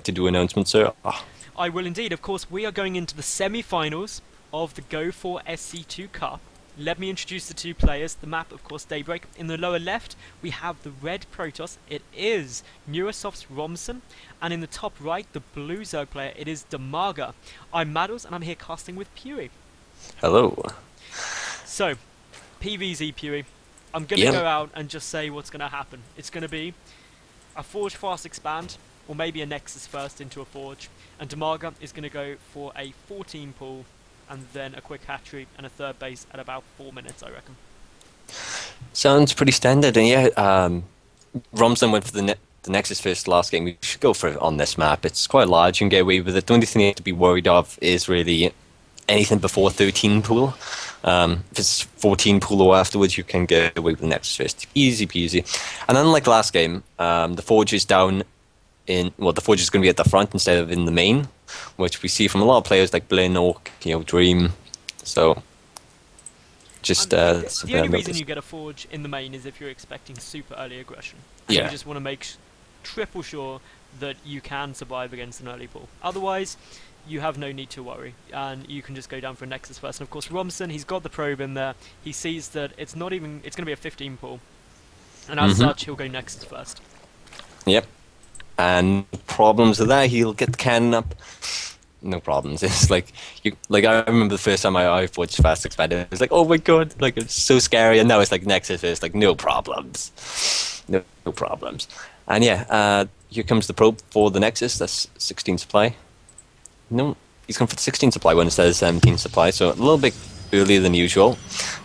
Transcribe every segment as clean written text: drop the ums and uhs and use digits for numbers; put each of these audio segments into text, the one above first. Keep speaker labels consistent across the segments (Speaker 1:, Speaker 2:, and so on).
Speaker 1: like to do announcements, sir? Ah,
Speaker 2: I will indeed. Of course, we are going into the semi-finals of the Go4SC2 Cup. Let me introduce the two players. The map, of course, Daybreak. In the lower left, we have the red Protoss. It is Neurasoft's Romson. And in the top right, the blue Zerg player, it is Dimaga. I'm Madals, and I'm here casting with Puri.
Speaker 1: hello.
Speaker 2: So, PvZ Puri. I'm going to
Speaker 1: Yep.
Speaker 2: go out and just say what's going to happen. It's going to be a Forge Fast Expand, or maybe a Nexus first into a Forge. And Dimaga is going to go for a 14 pull, and then a quick hatchery and a third base at about 4 minutes, I reckon.
Speaker 1: Sounds pretty standard, and yeah, Romson went for the Nexus first last game. We should go for it on this map. It's quite large, you can get away with it. The only thing you have to be worried of is really anything before 13 pool. If it's 14 pool or afterwards, you can get away with the Nexus first. Easy peasy. And unlike last game, the Forge is down the Forge is going to be at the front instead of in the main, which we see from a lot of players like Blin, Orc, Dream. So, just
Speaker 2: the only reason you get a Forge in the main is if you're expecting super early aggression. And
Speaker 1: Yeah.
Speaker 2: you just want to make triple sure that you can survive against an early pull. Otherwise, you have no need to worry, and you can just go down for a Nexus first. And of course, Romson, he's got the probe in there. He sees that it's going to be a 15 pull, and as such, he'll go Nexus first.
Speaker 1: Yep. And problems with that, he'll get the cannon up. No problems. It's like I remember the first time I forged fast expanded. It was like, oh my god, like it's so scary. And now it's like Nexus first, like no problems, no problems. And yeah, here comes the probe for the Nexus. That's 16 supply. No, he's gone for the 16 supply when it says 17 supply, so a little bit earlier than usual.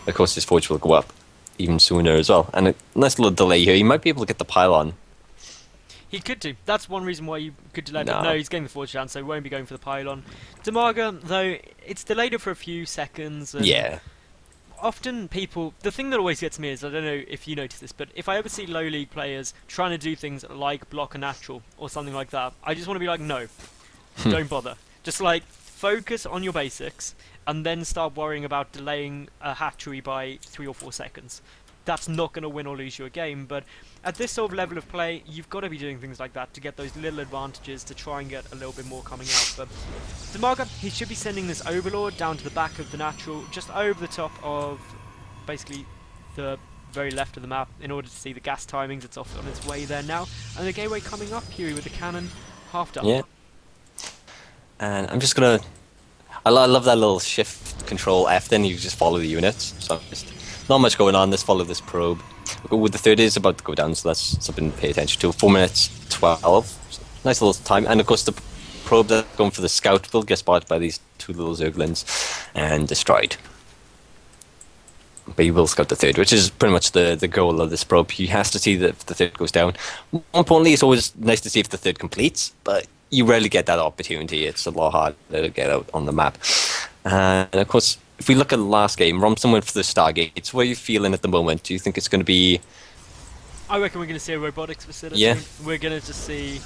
Speaker 1: Of course, his forge will go up even sooner as well. And a nice little delay here. He might be able to get the pylon.
Speaker 2: He could do. That's one reason why you could delay.
Speaker 1: No.
Speaker 2: But no, he's getting the Forge down, so he won't be going for the pylon. Dimaga, though, it's delayed it for a few seconds. And
Speaker 1: Yeah.
Speaker 2: often people, the thing that always gets me is, I don't know if you notice this, but if I ever see low league players trying to do things like block a natural or something like that, I just want to be like, no, don't bother. Just like focus on your basics and then start worrying about delaying a hatchery by 3 or 4 seconds. That's not going to win or lose you a game, but at this sort of level of play, you've got to be doing things like that to get those little advantages to try and get a little bit more coming out. But Dimaga, he should be sending this Overlord down to the back of the natural, just over the top of basically the very left of the map in order to see the gas timings. It's off on its way there now, and the gateway coming up, Huey, with the cannon half done.
Speaker 1: Yeah. And I'm just gonna. I love that little shift control F. Then you just follow the units. So just not much going on. Let's follow this probe. With the third is about to go down, so that's something to pay attention to. 4 minutes 12. So nice little time. And of course the probe that's going for the scout will get spotted by these two little zerglings and destroyed. But he will scout the third, which is pretty much the goal of this probe. He has to see that if the third goes down. More importantly, it's always nice to see if the third completes, but you rarely get that opportunity. It's a lot harder to get out on the map. And of course, if we look at the last game, Romson went for the Stargates. What are you feeling at the moment? Do you think it's going to be...
Speaker 2: I reckon we're going to see a robotics facility.
Speaker 1: Yeah.
Speaker 2: We're going to just see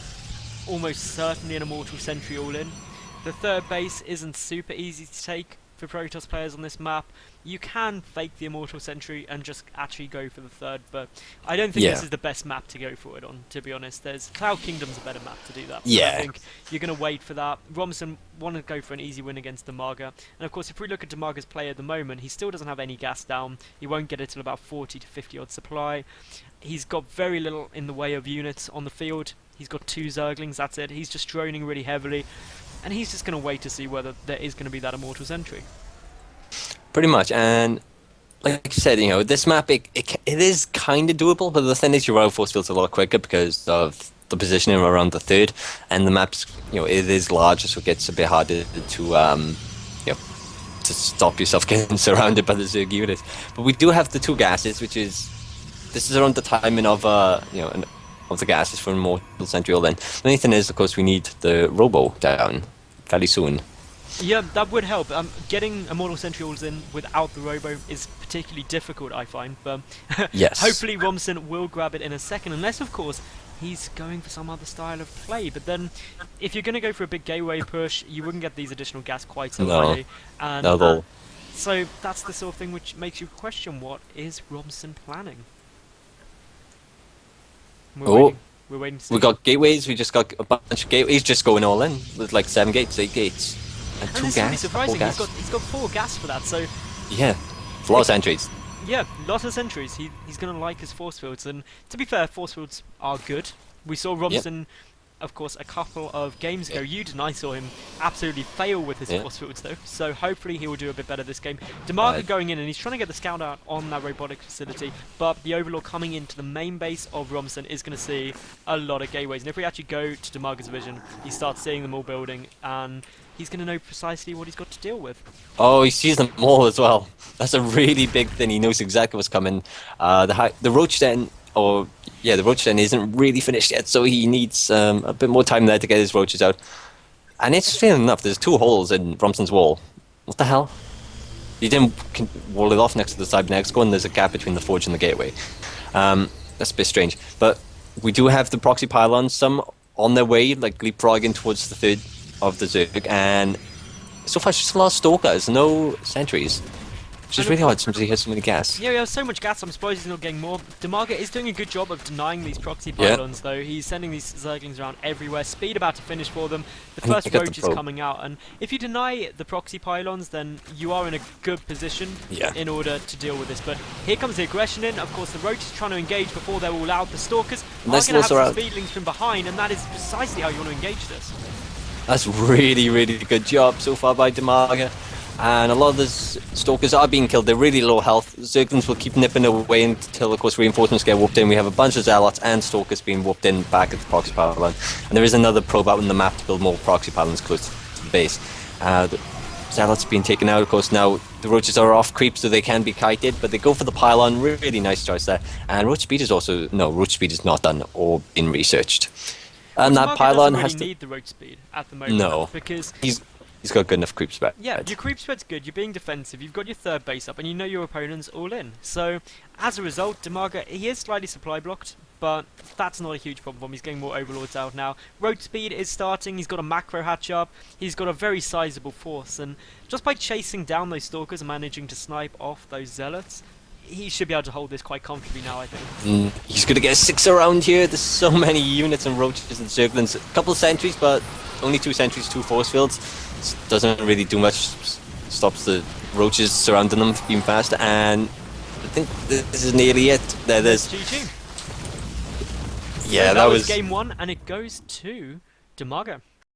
Speaker 2: almost certainly an Immortal Sentry all in. The third base isn't super easy to take for Protoss players on this map. You can fake the Immortal Sentry and just actually go for the third, but I don't think this is the best map to go for it on, to be honest. There's Cloud Kingdom's a better map to do that.
Speaker 1: Yeah.
Speaker 2: I think you're going to wait for that. Romson want to go for an easy win against Dimaga. And of course, if we look at Dimaga's play at the moment, he still doesn't have any gas down. He won't get it till about 40 to 50 odd supply. He's got very little in the way of units on the field. He's got 2 Zerglings, that's it. He's just droning really heavily. And he's just going to wait to see whether there is going to be that Immortal Sentry.
Speaker 1: Pretty much, and like you said, this map, it is kind of doable, but the thing is your route force feels a lot quicker because of the positioning around the third, and the map's, it is larger, so it gets a bit harder to stop yourself getting surrounded by the Zerg units. But we do have the 2 gases, this is around the timing of, of the gases for Immortal Sentry. Then the only thing is, of course, we need the Robo down fairly soon.
Speaker 2: Yeah, that would help. Getting Immortal Sentry Alls in without the Robo is particularly difficult, I find. But
Speaker 1: Yes.
Speaker 2: hopefully Romson will grab it in a second, unless, of course, he's going for some other style of play. But then, if you're going to go for a big gateway push, you wouldn't get these additional gas quite so early. And
Speaker 1: Not at all.
Speaker 2: so that's the sort of thing which makes you question, what is Romson planning? We're
Speaker 1: Oh,
Speaker 2: waiting. We're waiting to see.
Speaker 1: We got gateways. We just got a bunch of gateways just going all in with like 7 gates, 8 gates, and
Speaker 2: And
Speaker 1: 2
Speaker 2: this is really
Speaker 1: gas, 4
Speaker 2: surprising.
Speaker 1: gas.
Speaker 2: He's got 4 gas for that. So
Speaker 1: Yeah, a lot of sentries.
Speaker 2: yeah, lot of sentries. He's gonna like his force fields, and to be fair, force fields are good. We saw Romson, of course, a couple of games ago. You and I saw him absolutely fail with his force fields though. So hopefully he will do a bit better this game. Dimaga going in, and he's trying to get the scout out on that robotic facility. But the Overlord coming into the main base of Romson is going to see a lot of gateways. And if we actually go to Dimaga's vision, he starts seeing them all building, and he's going to know precisely what he's got to deal with.
Speaker 1: Oh, he sees them all as well. That's a really big thing. He knows exactly what's coming. The Roach Den, the Roach Den isn't really finished yet, so he needs a bit more time there to get his roaches out. And interestingly enough, there's 2 holes in Romson's wall. What the hell? He didn't wall it off next to the cybernetics, and there's a gap between the forge and the gateway. That's a bit strange. But we do have the proxy pylons, some on their way, like leapfrogging towards the 3rd of the Zerg, and so far it's just a lot of stalkers, no sentries. Which is really odd since he has so many gas.
Speaker 2: Yeah, we have so much gas, I'm surprised he's not getting more. Dimaga is doing a good job of denying these proxy pylons, though. He's sending these Zerglings around everywhere. Speed about to finish for them. The first roach is coming out, and if you deny the proxy pylons, then you are in a good position in order to deal with this. But here comes the aggression in. Of course, the roach is trying to engage before they're all out. The stalkers are going to have some speedlings from behind, and that is precisely how you want to engage this.
Speaker 1: That's really, really good job so far by Dimaga. And a lot of the stalkers are being killed. They're really low health. Zerglings will keep nipping away until, of course, reinforcements get whooped in. We have a bunch of zealots and stalkers being whooped in back at the proxy pylon. And there is another probe out on the map to build more proxy pylons close to the base. The zealots being taken out, of course. Now the roaches are off creep, so they can be kited, but they go for the pylon. Really nice choice there. And roach speed is also roach speed is not done or been researched. And that pylon has
Speaker 2: to need the roach speed at the moment because
Speaker 1: he's got good enough creep spread.
Speaker 2: Yeah, your creep spread's good, you're being defensive, you've got your 3rd base up, and you know your opponent's all in. So, as a result, Dimaga, he is slightly supply blocked, but that's not a huge problem. He's getting more overlords out now. Roach speed is starting, he's got a macro hatch up, he's got a very sizable force, and just by chasing down those stalkers and managing to snipe off those zealots, he should be able to hold this quite comfortably now, I think.
Speaker 1: He's going to get a 6 around here. There's so many units and roaches and zerglings. A couple of sentries, but only 2 sentries, 2 force fields. Doesn't really do much. Stops the roaches surrounding them even faster. And I think this is nearly it. There's
Speaker 2: GG.
Speaker 1: Yeah,
Speaker 2: so
Speaker 1: that was
Speaker 2: game 1, and it goes to Dimaga.